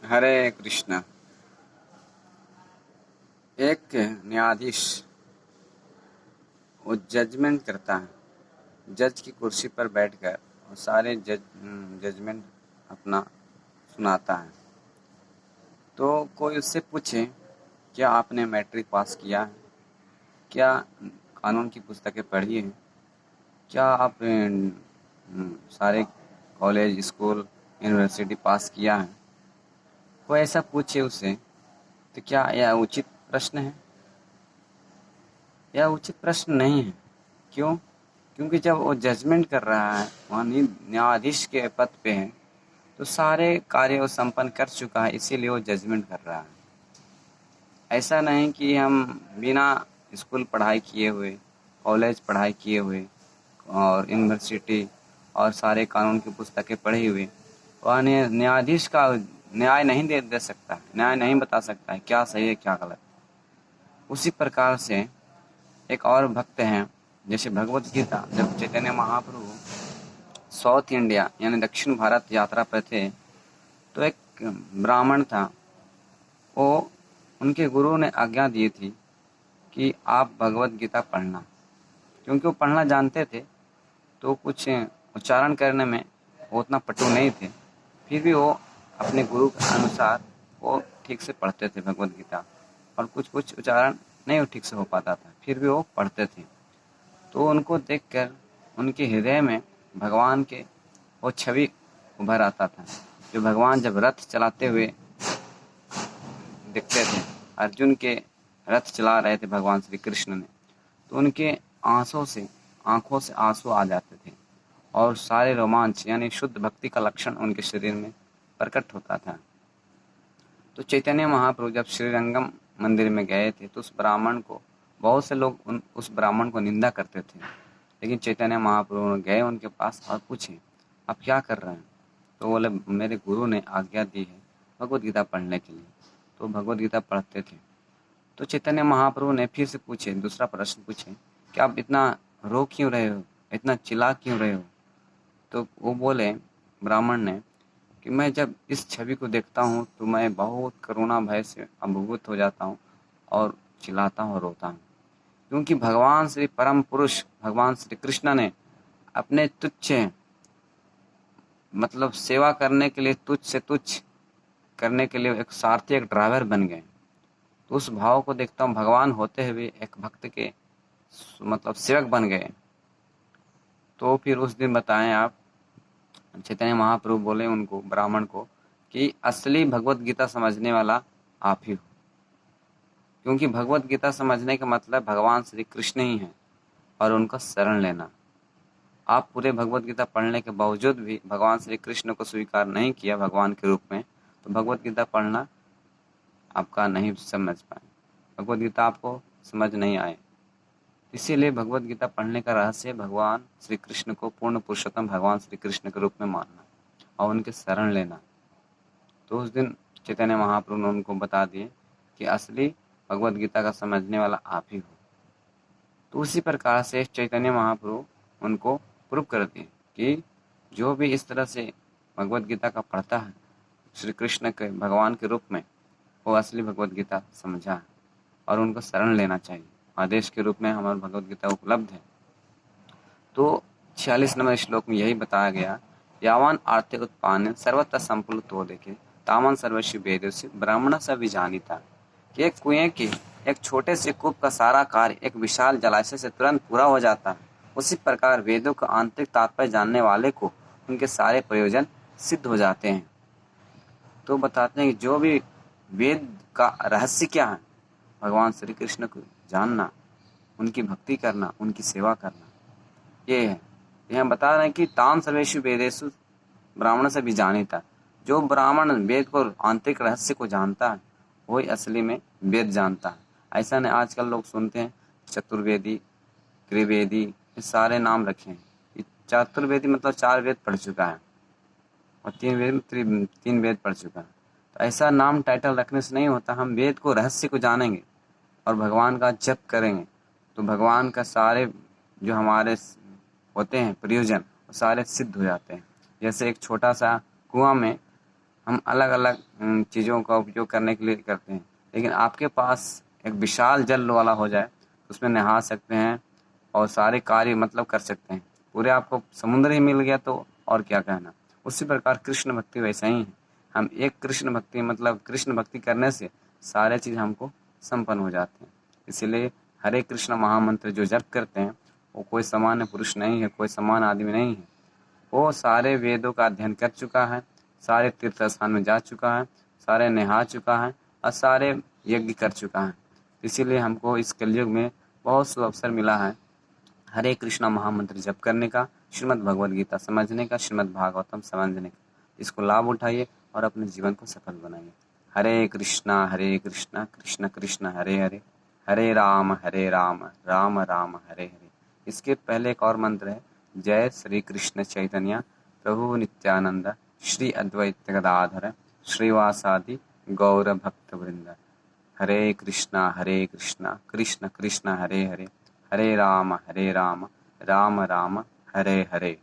हरे कृष्णा। एक न्यायाधीश वो जजमेंट करता है। जज की कुर्सी पर बैठकर वो सारे जजमेंट अपना सुनाता है। तो कोई उससे पूछे, क्या आपने मैट्रिक पास किया है? क्या कानून की पुस्तकें पढ़ी हैं? क्या आप सारे कॉलेज, स्कूल, यूनिवर्सिटी पास किया है? कोई ऐसा पूछे उससे, तो क्या यह उचित प्रश्न है? यह उचित प्रश्न नहीं है। क्यों? क्योंकि जब वो जजमेंट कर रहा है, वहाँ न्यायाधीश के पद पे है, तो सारे कार्य वो संपन्न कर चुका है, इसीलिए वो जजमेंट कर रहा है। ऐसा नहीं कि हम बिना स्कूल पढ़ाई किए हुए, कॉलेज पढ़ाई किए हुए और यूनिवर्सिटी और सारे कानून की पुस्तकें पढ़ी हुई, वह न्यायाधीश का न्याय नहीं दे सकता है, न्याय नहीं बता सकता है क्या सही है क्या गलत। उसी प्रकार से एक और भक्त हैं, जैसे भगवत गीता, जब चैतन्य महाप्रभु साउथ इंडिया यानी दक्षिण भारत यात्रा पर थे, तो एक ब्राह्मण था। वो उनके गुरु ने आज्ञा दी थी कि आप भगवत गीता पढ़ना। क्योंकि वो पढ़ना जानते थे, तो कुछ उच्चारण करने में वो उतना पटु नहीं थे। फिर भी वो अपने गुरु के अनुसार वो ठीक से पढ़ते थे भगवत गीता, और कुछ कुछ उच्चारण नहीं ठीक से हो पाता था, फिर भी वो पढ़ते थे। तो उनको देखकर उनके हृदय में भगवान के वो छवि उभर आता था, जो भगवान जब रथ चलाते हुए दिखते थे। अर्जुन के रथ चला रहे थे भगवान श्री कृष्ण ने, तो उनके आंखों से आंसू आ जाते थे, और सारे रोमांच यानी शुद्ध भक्ति का लक्षण उनके शरीर में प्रकट होता था। तो चैतन्य महाप्रभु जब श्रीरंगम मंदिर में गए थे, तो उस ब्राह्मण को बहुत से लोग उस ब्राह्मण को निंदा करते थे। लेकिन चैतन्य महाप्रभु गए उनके पास और पूछे, आप क्या कर रहे हैं? तो बोले, मेरे गुरु ने आज्ञा दी है भगवत गीता पढ़ने के लिए। तो भगवत गीता पढ़ते थे। तो चैतन्य महाप्रभु ने फिर से पूछे, दूसरा प्रश्न पूछे, कि आप इतना रो क्यों रहे हो, इतना चिल्ला क्यों रहे हो? तो वो बोले, ब्राह्मण ने, कि मैं जब इस छवि को देखता हूँ तो मैं बहुत करुणा भय से अभिभूत हो जाता हूँ और चिल्लाता हूँ, रोता हूँ। क्योंकि भगवान श्री परम पुरुष भगवान श्री कृष्ण ने अपने तुच्छ मतलब सेवा करने के लिए, तुच्छ से तुच्छ करने के लिए एक सारथी, एक ड्राइवर बन गए। तो उस भाव को देखता हूँ, भगवान होते हुए एक भक्त के मतलब सेवक बन गए। तो फिर उस दिन बताएं आप, चैतन्य महाप्रभु बोले उनको, ब्राह्मण को, कि असली भगवत गीता समझने वाला आप ही हो। क्योंकि भगवत गीता समझने का मतलब भगवान श्री कृष्ण ही है और उनका शरण लेना। आप पूरे भगवत गीता पढ़ने के बावजूद भी भगवान श्री कृष्ण को स्वीकार नहीं किया भगवान के रूप में, तो भगवत गीता पढ़ना आपका नहीं समझ पाए, भगवत गीता आपको समझ नहीं आए। इसीलिए भगवत गीता पढ़ने का रहस्य भगवान श्री कृष्ण को पूर्ण पुरुषोत्तम भगवान श्री कृष्ण के रूप में मानना और उनके शरण लेना। तो उस दिन चैतन्य महाप्रभु ने उनको बता दिए कि असली भगवत गीता का समझने वाला आप ही हो। तो उसी प्रकार से चैतन्य महाप्रभु उनको प्रूव कर दिए कि जो भी इस तरह से भगवत गीता का पढ़ता है श्री कृष्ण के भगवान के रूप में, वो असली भगवत गीता समझा है और उनको शरण लेना चाहिए। आदेश के रूप में हमारी भगवत गीता उपलब्ध है। तो 46 नंबर श्लोक में यही बताया गया, यावान आर्ते उत्पान सर्वत्र संप्लुत हो देखे तामन सर्वस्व वेदस्य ब्राह्मण स विजानीता। कि एक कुएं के एक छोटे से कूप का सारा कार्य एक विशाल जलाशय से तुरंत पूरा हो जाता है, उसी प्रकार वेदों का आंतरिक तात्पर्य जानने वाले को उनके सारे प्रयोजन सिद्ध हो जाते हैं। तो बताते हैं कि जो भी वेद का रहस्य क्या है, भगवान श्री कृष्ण को जानना, उनकी भक्ति करना, उनकी सेवा करना, ये है। यहाँ बता रहे हैं कि ताम सर्वेषु वेदेषु ब्राह्मण से भी जानीता। जो ब्राह्मण वेद को आंतरिक रहस्य को जानता है, वही असली में वेद जानता है। ऐसा नहीं आजकल लोग सुनते हैं चतुर्वेदी, त्रिवेदी, ये सारे नाम रखे हैं। चतुर्वेदी मतलब 4 वेद पढ़ चुका है, और 3 वेद पढ़ चुका है। तो ऐसा नाम टाइटल रखने से नहीं होता। हम वेद को, रहस्य को जानेंगे और भगवान का जप करेंगे, तो भगवान का सारे जो हमारे होते हैं प्रयोजन, वो सारे सिद्ध हो जाते हैं। जैसे एक छोटा सा कुआं में हम अलग अलग चीज़ों का उपयोग करने के लिए करते हैं, लेकिन आपके पास एक विशाल जल वाला हो जाए तो उसमें नहा सकते हैं और सारे कार्य मतलब कर सकते हैं। पूरे आपको समुद्र ही मिल गया तो और क्या कहना। उसी प्रकार कृष्ण भक्ति वैसा ही है। हम एक कृष्ण भक्ति मतलब कृष्ण भक्ति करने से सारे चीज़ हमको संपन्न हो जाते हैं। इसीलिए हरे कृष्ण महामंत्र जो जप करते हैं वो कोई सामान्य पुरुष नहीं है, कोई सामान्य आदमी नहीं है। वो सारे वेदों का अध्ययन कर चुका है, सारे तीर्थ स्थान में जा चुका है, सारे नहा चुका है और सारे यज्ञ कर चुका है। इसीलिए हमको इस कलयुग में बहुत सा अवसर मिला है हरे कृष्णा महामंत्र जप करने का, श्रीमद् भगवद गीता समझने का, श्रीमद् भागवतम समझने का। इसको लाभ उठाइए और अपने जीवन को सफल बनाइए। हरे कृष्णा कृष्ण कृष्ण हरे हरे, हरे राम राम राम हरे हरे। इसके पहले एक और मंत्र है, जय श्री कृष्ण चैतन्य प्रभु नित्यानंद श्री अद्वैत गदाधर श्रीवासादि गौर भक्त वृंद। हरे कृष्णा कृष्ण कृष्ण हरे हरे, हरे राम राम राम हरे हरे।